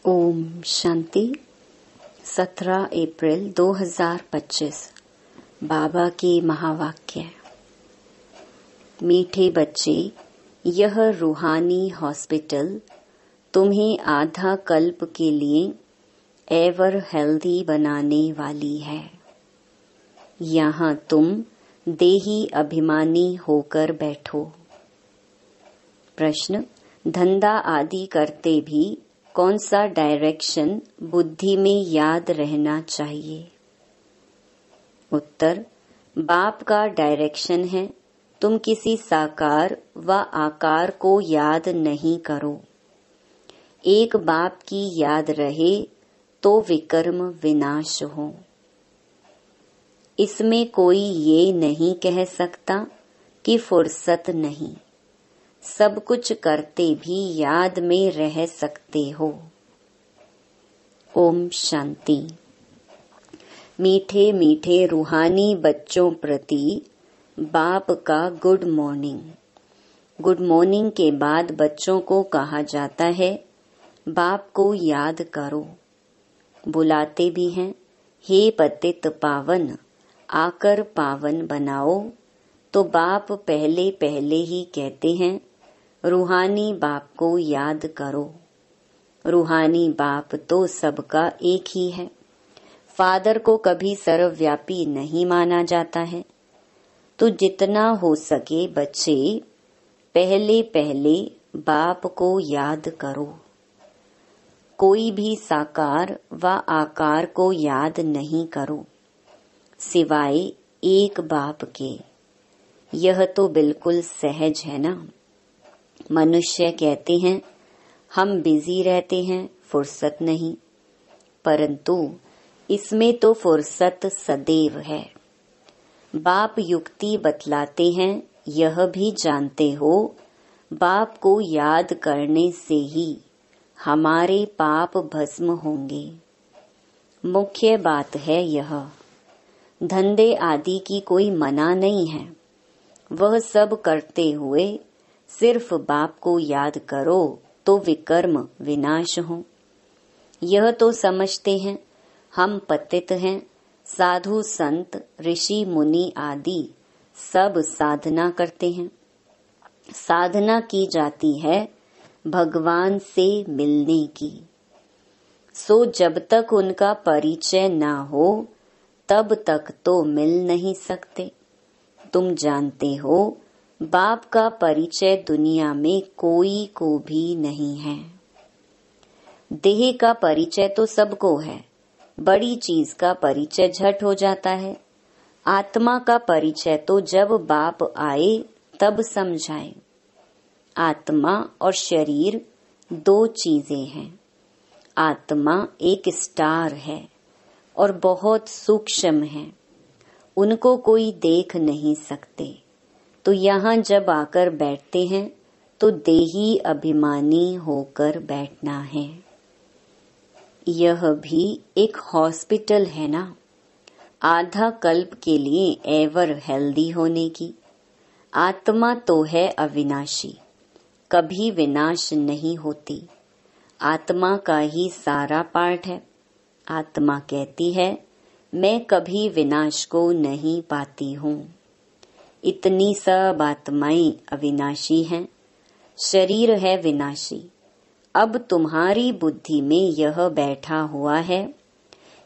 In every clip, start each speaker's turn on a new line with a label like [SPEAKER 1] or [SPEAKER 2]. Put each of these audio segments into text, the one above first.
[SPEAKER 1] ओम शांति। 17 अप्रैल 2025 बाबा के महावाक्य। मीठे बच्चे, यह रूहानी हॉस्पिटल तुम्हें आधा कल्प के लिए एवर हेल्दी बनाने वाली है। यहाँ तुम देही अभिमानी होकर बैठो। प्रश्न, धंधा आदि करते भी कौन सा डायरेक्शन बुद्धि में याद रहना चाहिए? उत्तर, बाप का डायरेक्शन है तुम किसी साकार व आकार को याद नहीं करो। एक बाप की याद रहे तो विकर्म विनाश हो। इसमें कोई ये नहीं कह सकता कि फुर्सत नहीं। सब कुछ करते भी याद में रह सकते हो। ओम शांति। मीठे मीठे रूहानी बच्चों प्रति बाप का गुड मॉर्निंग। गुड मॉर्निंग के बाद बच्चों को कहा जाता है, बाप को याद करो। बुलाते भी हैं, हे पतित पावन, आकर पावन बनाओ। तो बाप पहले पहले ही कहते हैं, रूहानी बाप को याद करो। रूहानी बाप तो सबका एक ही है। फादर को कभी सर्वव्यापी नहीं माना जाता है। तो जितना हो सके बच्चे पहले पहले बाप को याद करो। कोई भी साकार व आकार को याद नहीं करो सिवाय एक बाप के। यह तो बिल्कुल सहज है ना। मनुष्य कहते हैं हम बिजी रहते हैं, फुर्सत नहीं, परंतु इसमें तो फुर्सत सदैव है। बाप युक्ति बतलाते हैं, यह भी जानते हो बाप को याद करने से ही हमारे पाप भस्म होंगे। मुख्य बात है यह। धंधे आदि की कोई मना नहीं है। वह सब करते हुए सिर्फ बाप को याद करो तो विकर्म विनाश हो। यह तो समझते हैं हम पतित हैं। साधु संत ऋषि मुनि आदि सब साधना करते हैं। साधना की जाती है भगवान से मिलने की। सो जब तक उनका परिचय ना हो तब तक तो मिल नहीं सकते। तुम जानते हो बाप का परिचय दुनिया में कोई को भी नहीं है। देह का परिचय तो सबको है। बड़ी चीज का परिचय झट हो जाता है। आत्मा का परिचय तो जब बाप आए तब समझाए। आत्मा और शरीर दो चीजें हैं। आत्मा एक स्टार है और बहुत सूक्ष्म है। उनको कोई देख नहीं सकते। तो यहाँ जब आकर बैठते हैं तो देही अभिमानी होकर बैठना है। यह भी एक हॉस्पिटल है ना। आधा कल्प के लिए एवर हेल्दी होने की। आत्मा तो है अविनाशी, कभी विनाश नहीं होती। आत्मा का ही सारा पार्ट है। आत्मा कहती है, मैं कभी विनाश को नहीं पाती हूँ। इतनी सब आत्माएं अविनाशी हैं। शरीर है विनाशी। अब तुम्हारी बुद्धि में यह बैठा हुआ है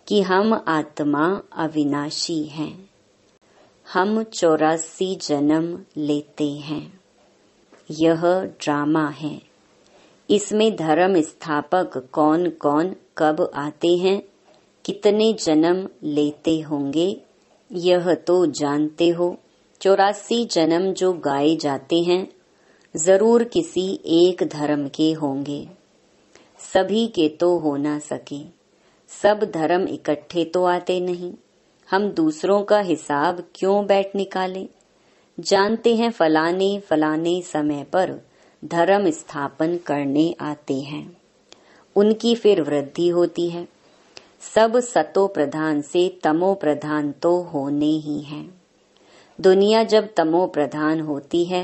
[SPEAKER 1] कि हम आत्मा अविनाशी हैं। हम 84 जन्म लेते हैं। यह ड्रामा है। इसमें धर्म स्थापक कौन कौन कब आते हैं, कितने जन्म लेते होंगे, यह तो जानते हो। 84 जन्म जो गाए जाते हैं जरूर किसी एक धर्म के होंगे। सभी के तो हो ना सके। सब धर्म इकट्ठे तो आते नहीं। हम दूसरों का हिसाब क्यों बैठ निकालें। जानते हैं फलाने फलाने समय पर धर्म स्थापन करने आते हैं। उनकी फिर वृद्धि होती है। सब सतो प्रधान से तमो प्रधान तो होने ही हैं। दुनिया जब तमो प्रधान होती है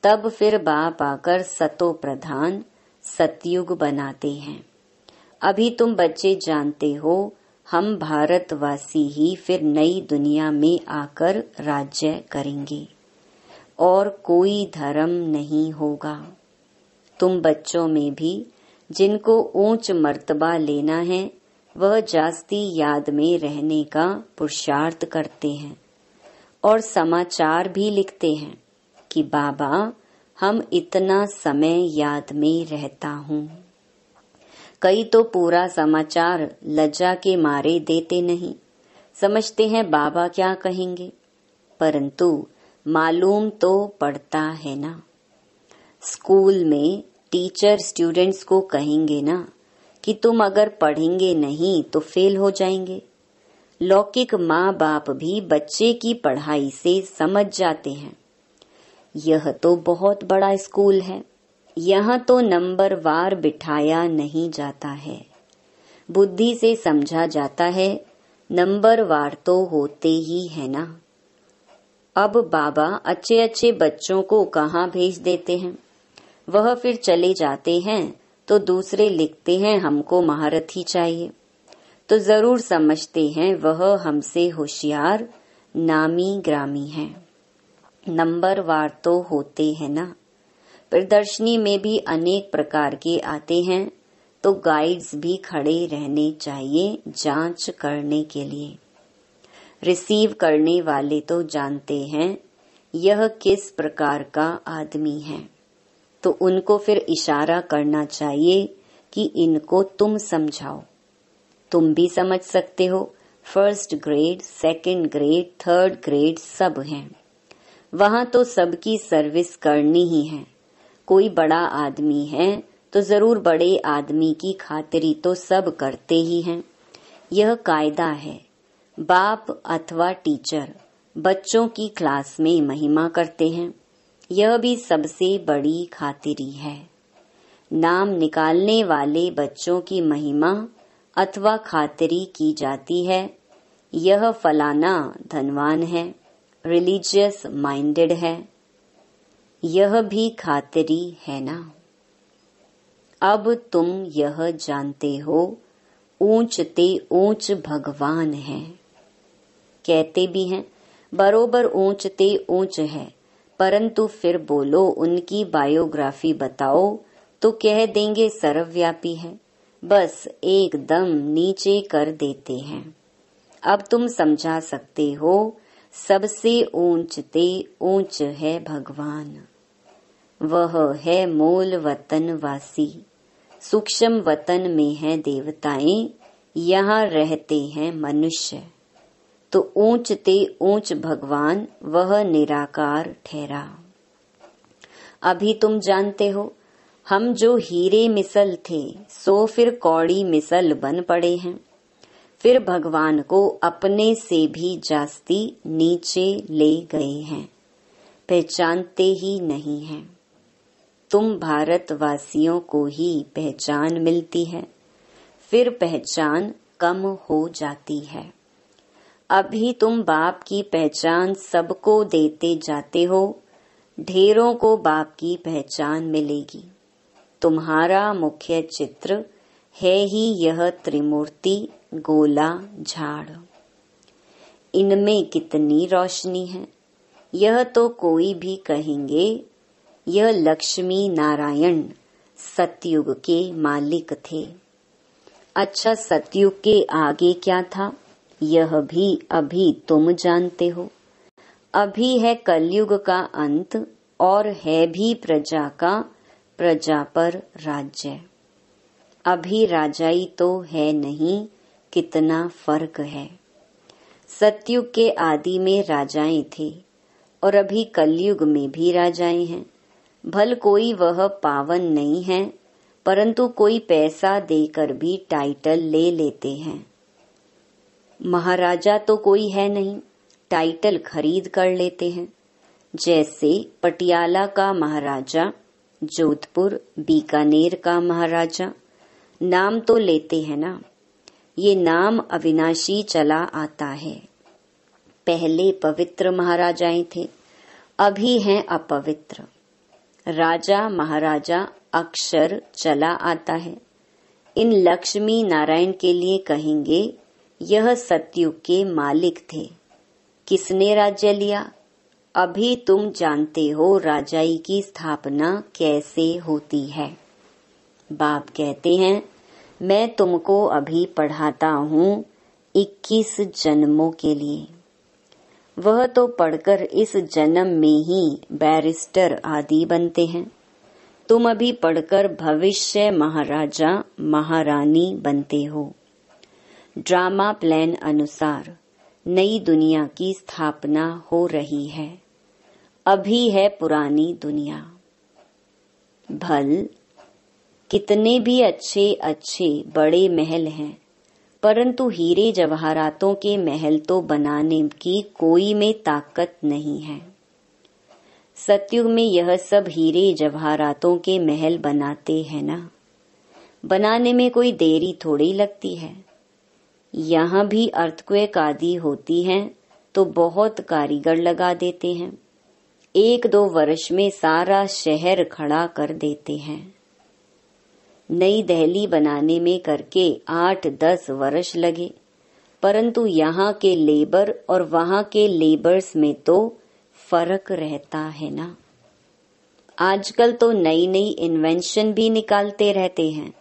[SPEAKER 1] तब फिर बाप आकर सतो प्रधान सतयुग बनाते हैं। अभी तुम बच्चे जानते हो हम भारतवासी ही फिर नई दुनिया में आकर राज्य करेंगे और कोई धर्म नहीं होगा। तुम बच्चों में भी जिनको ऊंच मर्तबा लेना है वह जास्ती याद में रहने का पुरुषार्थ करते हैं और समाचार भी लिखते हैं कि बाबा हम इतना समय याद में रहता हूँ। कई तो पूरा समाचार लज्जा के मारे देते नहीं, समझते हैं बाबा क्या कहेंगे, परंतु मालूम तो पड़ता है ना। स्कूल में टीचर स्टूडेंट्स को कहेंगे ना कि तुम अगर पढ़ेंगे नहीं तो फेल हो जाएंगे। लौकिक माँ बाप भी बच्चे की पढ़ाई से समझ जाते हैं। यह तो बहुत बड़ा स्कूल है, यहाँ तो नंबर वार बिठाया नहीं जाता है, बुद्धि से समझा जाता है, नंबर वार तो होते ही है ना। अब बाबा अच्छे अच्छे बच्चों को कहाँ भेज देते हैं, वह फिर चले जाते हैं तो दूसरे लिखते हैं हमको महारथी चाहिए, तो जरूर समझते हैं वह हमसे होशियार नामी ग्रामी है। नंबर वार तो होते हैं ना। प्रदर्शनी में भी अनेक प्रकार के आते हैं, तो गाइड्स भी खड़े रहने चाहिए जांच करने के लिए। रिसीव करने वाले तो जानते हैं यह किस प्रकार का आदमी है, तो उनको फिर इशारा करना चाहिए कि इनको तुम समझाओ। तुम भी समझ सकते हो, first grade, second grade, third grade सब हैं। वहाँ तो सबकी सर्विस करनी ही है। कोई बड़ा आदमी है तो जरूर बड़े आदमी की खातिरी तो सब करते ही हैं। यह कायदा है। बाप अथवा टीचर बच्चों की क्लास में महिमा करते हैं, यह भी सबसे बड़ी खातिरी है। नाम निकालने वाले बच्चों की महिमा अथवा खातिरी की जाती है, यह फलाना धनवान है, रिलीजियस माइंडेड है, यह भी खातिरी है ना। अब तुम यह जानते हो ऊंच ते ऊंच भगवान है। कहते भी हैं बरोबर ऊंच ते ऊंच है, परंतु फिर बोलो उनकी बायोग्राफी बताओ तो कह देंगे सर्वव्यापी है, बस एकदम नीचे कर देते हैं। अब तुम समझा सकते हो सबसे ऊंच ते ऊंच है भगवान। वह है मूल वतन वासी, सूक्ष्म वतन में है देवताएं, यहाँ रहते हैं मनुष्य। तो ऊंच ते ऊंच भगवान वह निराकार ठहरा। अभी तुम जानते हो हम जो हीरे मिसल थे सो फिर कौड़ी मिसल बन पड़े हैं, फिर भगवान को अपने से भी जास्ती नीचे ले गए हैं, पहचानते ही नहीं हैं। तुम भारतवासियों को ही पहचान मिलती है, फिर पहचान कम हो जाती है। अभी तुम बाप की पहचान सबको देते जाते हो, ढेरों को बाप की पहचान मिलेगी। तुम्हारा मुख्य चित्र है ही यह त्रिमूर्ति गोला झाड़। इनमें कितनी रोशनी है, यह तो कोई भी कहेंगे यह लक्ष्मी नारायण सतयुग के मालिक थे। अच्छा, सतयुग के आगे क्या था यह भी अभी तुम जानते हो। अभी है कलयुग का अंत और है भी प्रजा का प्रजा पर राज्य। अभी राजाई तो है नहीं, कितना फर्क है। सतयुग के आदि में राजाएं थे और अभी कलयुग में भी राजाएं हैं। भल कोई वह पावन नहीं है, परंतु कोई पैसा देकर भी टाइटल ले लेते हैं। महाराजा तो कोई है नहीं, टाइटल खरीद कर लेते हैं। जैसे पटियाला का महाराजा, जोधपुर बीकानेर का महाराजा, नाम तो लेते हैं ना। ये नाम अविनाशी चला आता है। पहले पवित्र महाराजाएं थे, अभी हैं अपवित्र। राजा महाराजा अक्षर चला आता है, इन लक्ष्मी नारायण के लिए कहेंगे, यह सतयुग के मालिक थे। किसने राज्य लिया? अभी तुम जानते हो राजाई की स्थापना कैसे होती है। बाप कहते हैं, मैं तुमको अभी पढ़ाता हूँ 21 जन्मों के लिए। वह तो पढ़कर इस जन्म में ही बैरिस्टर आदि बनते हैं। तुम अभी पढ़कर भविष्य महाराजा महारानी बनते हो। ड्रामा प्लान अनुसार नई दुनिया की स्थापना हो रही है। अभी है पुरानी दुनिया। भल कितने भी अच्छे अच्छे बड़े महल हैं, परंतु हीरे जवाहरातों के महल तो बनाने की कोई में ताकत नहीं है। सतयुग में यह सब हीरे जवाहरातों के महल बनाते हैं ना, बनाने में कोई देरी थोड़ी लगती है। यहाँ भी अर्थक्वेक आदि होती हैं तो बहुत कारीगर लगा देते हैं, 1-2 वर्ष में सारा शहर खड़ा कर देते हैं। नई दिल्ली बनाने में करके 8-10 वर्ष लगे, परंतु यहाँ के लेबर और वहाँ के लेबर्स में तो फर्क रहता है ना। आजकल तो नई नई इन्वेंशन भी निकालते रहते हैं।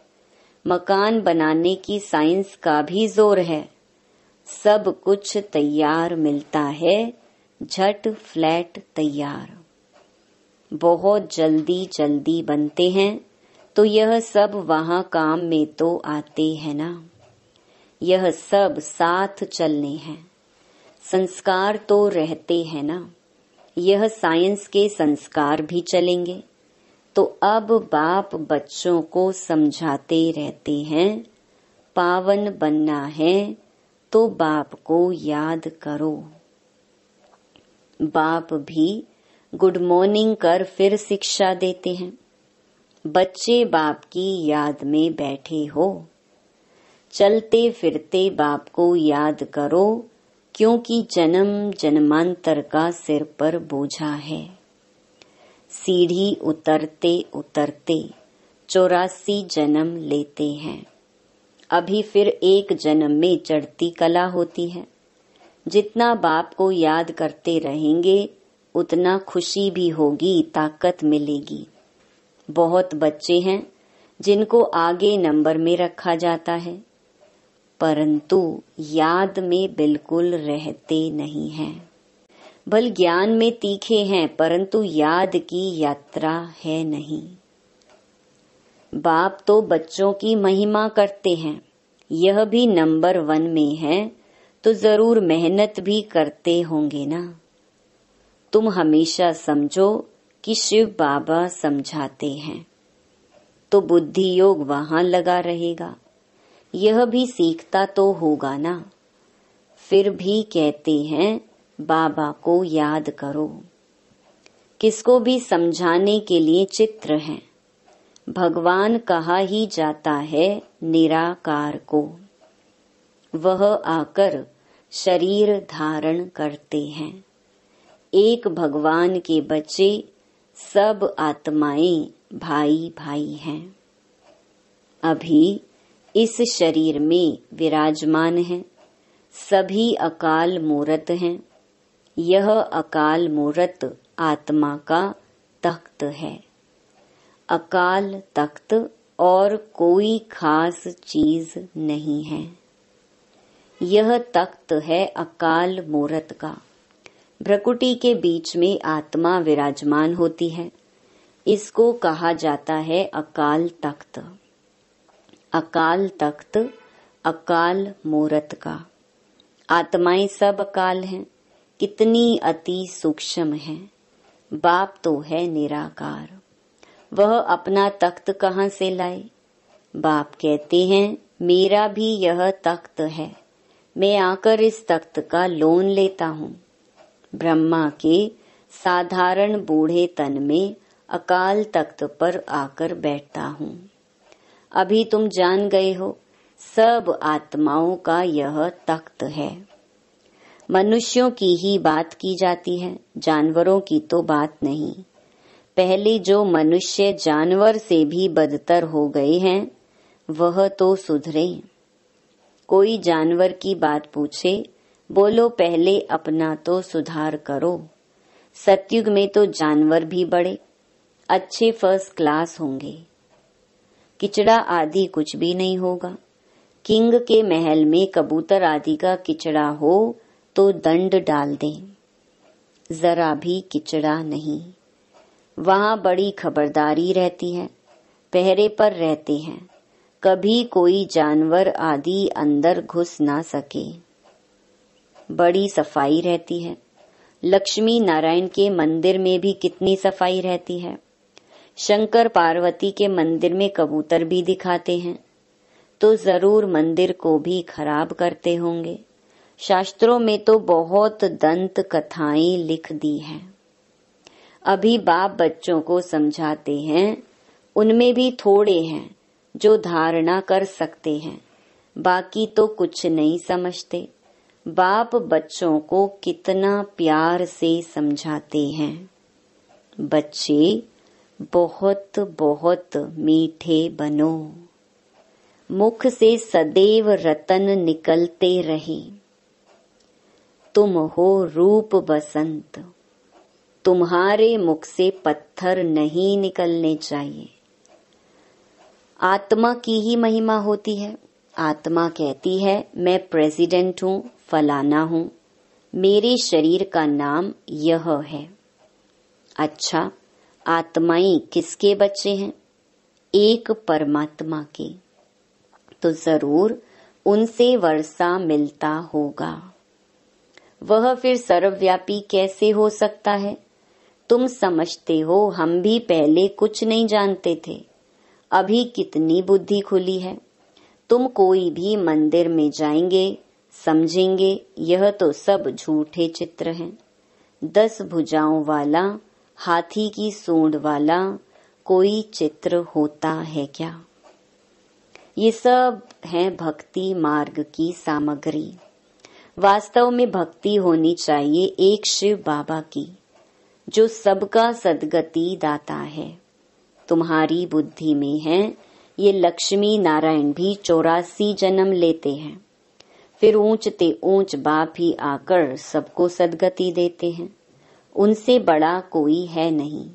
[SPEAKER 1] मकान बनाने की साइंस का भी जोर है। सब कुछ तैयार मिलता है, झट फ्लैट तैयार। बहुत जल्दी जल्दी बनते हैं, तो यह सब वहाँ काम में तो आते हैं ना। यह सब साथ चलने हैं। संस्कार तो रहते हैं ना। यह साइंस के संस्कार भी चलेंगे। तो अब बाप बच्चों को समझाते रहते हैं, पावन बनना है तो बाप को याद करो। बाप भी गुड मॉर्निंग कर फिर शिक्षा देते हैं। बच्चे बाप की याद में बैठे हो, चलते फिरते बाप को याद करो, क्योंकि जन्म जन्मांतर का सिर पर बोझा है। सीढ़ी उतरते उतरते 84 जन्म लेते हैं। अभी फिर एक जन्म में चढ़ती कला होती है। जितना बाप को याद करते रहेंगे उतना खुशी भी होगी, ताकत मिलेगी। बहुत बच्चे हैं जिनको आगे नंबर में रखा जाता है, परंतु याद में बिल्कुल रहते नहीं हैं। भल ज्ञान में तीखे हैं, परंतु याद की यात्रा है नहीं। बाप तो बच्चों की महिमा करते हैं। यह भी नंबर 1 में है तो जरूर मेहनत भी करते होंगे ना। तुम हमेशा समझो कि शिव बाबा समझाते हैं, तो बुद्धि योग वहां लगा रहेगा। यह भी सीखता तो होगा ना। फिर भी कहते हैं बाबा को याद करो। किसको भी समझाने के लिए चित्र है। भगवान कहा ही जाता है निराकार को। वह आकर शरीर धारण करते हैं। एक भगवान के बच्चे सब आत्माएं भाई भाई हैं। अभी इस शरीर में विराजमान हैं। सभी अकाल मूरत हैं। यह अकाल मूरत आत्मा का तख्त है। अकाल तख्त और कोई खास चीज नहीं है। यह तख्त है अकाल मूरत का। भ्रकुटी के बीच में आत्मा विराजमान होती है। इसको कहा जाता है अकाल तख्त। अकाल तख्त अकाल मूरत का। आत्माएं सब अकाल हैं। कितनी अति सूक्ष्म है। बाप तो है निराकार। वह अपना तख्त कहाँ से लाए? बाप कहते हैं मेरा भी यह तख्त है। मैं आकर इस तख्त का लोन लेता हूँ। ब्रह्मा के साधारण बूढ़े तन में अकाल तख्त पर आकर बैठता हूँ। अभी तुम जान गए हो, सब आत्माओं का यह तख्त है। मनुष्यों की ही बात की जाती है, जानवरों की तो बात नहीं। पहले जो मनुष्य जानवर से भी बदतर हो गए हैं, वह तो सुधरे। कोई जानवर की बात पूछे, बोलो पहले अपना तो सुधार करो। सतयुग में तो जानवर भी बड़े अच्छे फर्स्ट क्लास होंगे। किचड़ा आदि कुछ भी नहीं होगा। किंग के महल में कबूतर आदि का किचड़ा हो तो दंड डाल दें, जरा भी किचड़ा नहीं। वहां बड़ी खबरदारी रहती है, पहरे पर रहते हैं, कभी कोई जानवर आदि अंदर घुस ना सके। बड़ी सफाई रहती है। लक्ष्मी नारायण के मंदिर में भी कितनी सफाई रहती है। शंकर पार्वती के मंदिर में कबूतर भी दिखाते हैं, तो जरूर मंदिर को भी खराब करते होंगे। शास्त्रों में तो बहुत दंत कथाएं लिख दी हैं। अभी बाप बच्चों को समझाते हैं, उनमें भी थोड़े हैं जो धारणा कर सकते हैं, बाकी तो कुछ नहीं समझते। बाप बच्चों को कितना प्यार से समझाते हैं। बच्चे बहुत बहुत मीठे बनो, मुख से सदैव रतन निकलते रहे। तुम हो रूप बसंत, तुम्हारे मुख से पत्थर नहीं निकलने चाहिए। आत्मा की ही महिमा होती है। आत्मा कहती है, मैं प्रेसिडेंट हूँ, फलाना हूँ, मेरे शरीर का नाम यह है। अच्छा, आत्माएं किसके बच्चे हैं? एक परमात्मा के। तो जरूर उनसे वर्षा मिलता होगा। वह फिर सर्वव्यापी कैसे हो सकता है? तुम समझते हो, हम भी पहले कुछ नहीं जानते थे, अभी कितनी बुद्धि खुली है। तुम कोई भी मंदिर में जाएंगे, समझेंगे यह तो सब झूठे चित्र हैं। 10 भुजाओं वाला, हाथी की सूंड वाला कोई चित्र होता है क्या? ये सब है भक्ति मार्ग की सामग्री। वास्तव में भक्ति होनी चाहिए एक शिव बाबा की, जो सबका सद्गति दाता है। तुम्हारी बुद्धि में है, ये लक्ष्मी नारायण भी 84 जन्म लेते हैं, फिर ऊंचते ऊंच बाप ही आकर सबको सद्गति देते हैं। उनसे बड़ा कोई है नहीं।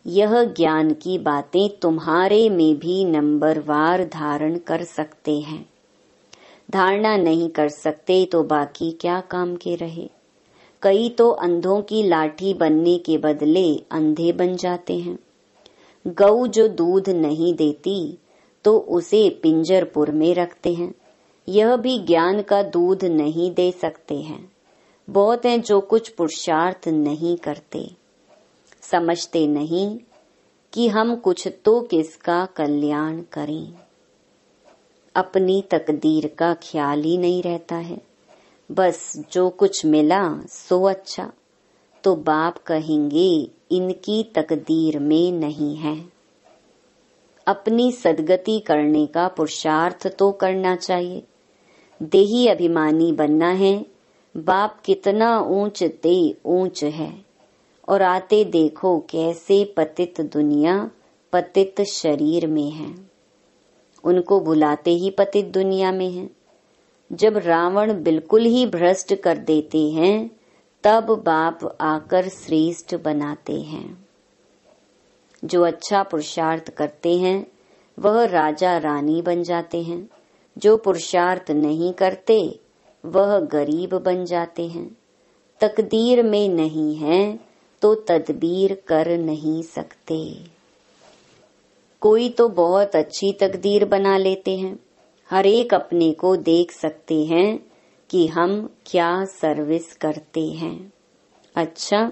[SPEAKER 1] यह ज्ञान की बातें तुम्हारे में भी नंबरवार धारण कर सकते हैं। धारणा नहीं कर सकते तो बाकी क्या काम के रहे। कई तो अंधों की लाठी बनने के बदले अंधे बन जाते हैं। गऊ जो दूध नहीं देती तो उसे पिंजरपुर में रखते हैं। यह भी ज्ञान का दूध नहीं दे सकते हैं। बहुत हैं जो कुछ पुरुषार्थ नहीं करते, समझते नहीं कि हम कुछ तो किसका कल्याण करें। अपनी तकदीर का ख्याल ही नहीं रहता है। बस जो कुछ मिला सो अच्छा, तो बाप कहेंगे इनकी तकदीर में नहीं है। अपनी सद्गति करने का पुरुषार्थ तो करना चाहिए। देही अभिमानी बनना है। बाप कितना ऊंच ते ऊंच है, और आते देखो कैसे पतित दुनिया पतित शरीर में है। उनको बुलाते ही पतित दुनिया में है। जब रावण बिल्कुल ही भ्रष्ट कर देते हैं, तब बाप आकर श्रेष्ठ बनाते हैं। जो अच्छा पुरुषार्थ करते हैं वह राजा रानी बन जाते हैं। जो पुरुषार्थ नहीं करते वह गरीब बन जाते हैं। तकदीर में नहीं है तो तदबीर कर नहीं सकते। कोई तो बहुत अच्छी तकदीर बना लेते हैं। हर एक अपने को देख सकते हैं कि हम क्या सर्विस करते हैं। अच्छा,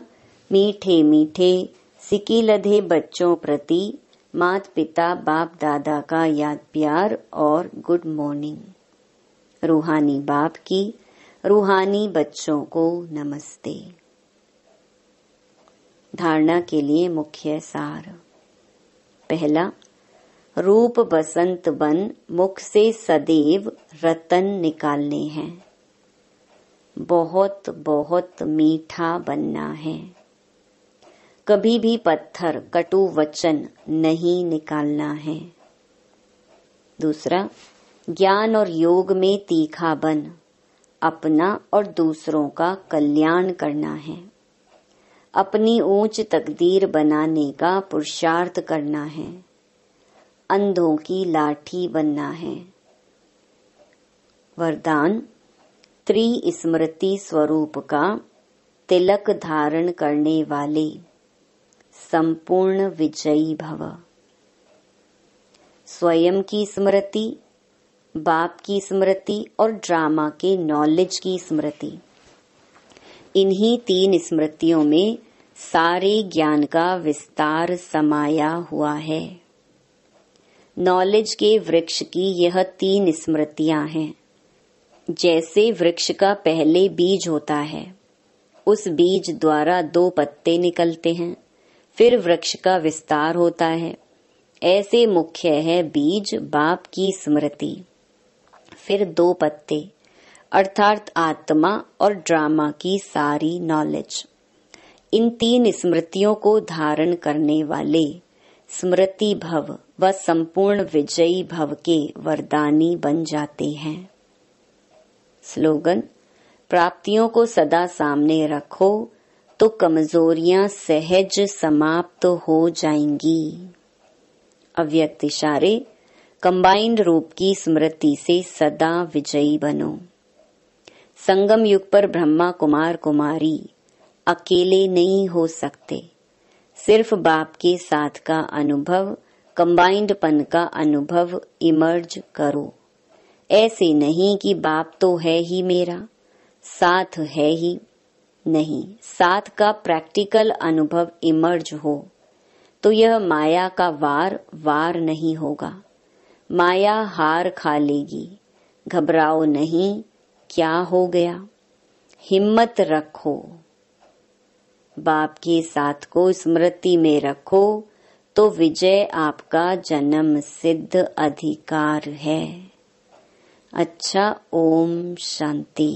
[SPEAKER 1] मीठे मीठे सिकी लधे बच्चों प्रति माता पिता बाप दादा का याद प्यार और गुड मॉर्निंग। रूहानी बाप की रूहानी बच्चों को नमस्ते। धारणा के लिए मुख्य सार। पहला, रूप बसंत बन मुख से सदैव रतन निकालने हैं। बहुत बहुत मीठा बनना है। कभी भी पत्थर कटु वचन नहीं निकालना है। दूसरा, ज्ञान और योग में तीखा बन अपना और दूसरों का कल्याण करना है। अपनी ऊंच तकदीर बनाने का पुरुषार्थ करना है। अंधों की लाठी बनना है। वरदान, त्रिस्मृति स्वरूप का तिलक धारण करने वाले संपूर्ण विजयी भव। स्वयं की स्मृति, बाप की स्मृति और ड्रामा के नॉलेज की स्मृति, इन्हीं 3 स्मृतियों में सारे ज्ञान का विस्तार समाया हुआ है। नॉलेज के वृक्ष की यह 3 स्मृतियां हैं। जैसे वृक्ष का पहले बीज होता है, उस बीज द्वारा 2 पत्ते निकलते हैं, फिर वृक्ष का विस्तार होता है। ऐसे मुख्य है बीज बाप की स्मृति, फिर 2 पत्ते अर्थात आत्मा और ड्रामा की सारी नॉलेज। इन 3 स्मृतियों को धारण करने वाले स्मृति भव व संपूर्ण विजयी भव के वरदानी बन जाते हैं। स्लोगन, प्राप्तियों को सदा सामने रखो तो कमजोरियां सहज समाप्त हो जाएंगी। अव्यक्त इशारे, कंबाइंड रूप की स्मृति से सदा विजयी बनो। संगम युग पर ब्रह्मा कुमार कुमारी अकेले नहीं हो सकते। सिर्फ बाप के साथ का अनुभव, कंबाइंडपन का अनुभव इमर्ज करो। ऐसे नहीं कि बाप तो है ही मेरा, साथ है ही नहीं। साथ का प्रैक्टिकल अनुभव इमर्ज हो तो यह माया का वार नहीं होगा। माया हार खा लेगी। घबराओ नहीं, क्या हो गया, हिम्मत रखो। बाप के साथ को स्मृति में रखो तो विजय आपका जन्म सिद्ध अधिकार है। अच्छा, ओम शांति।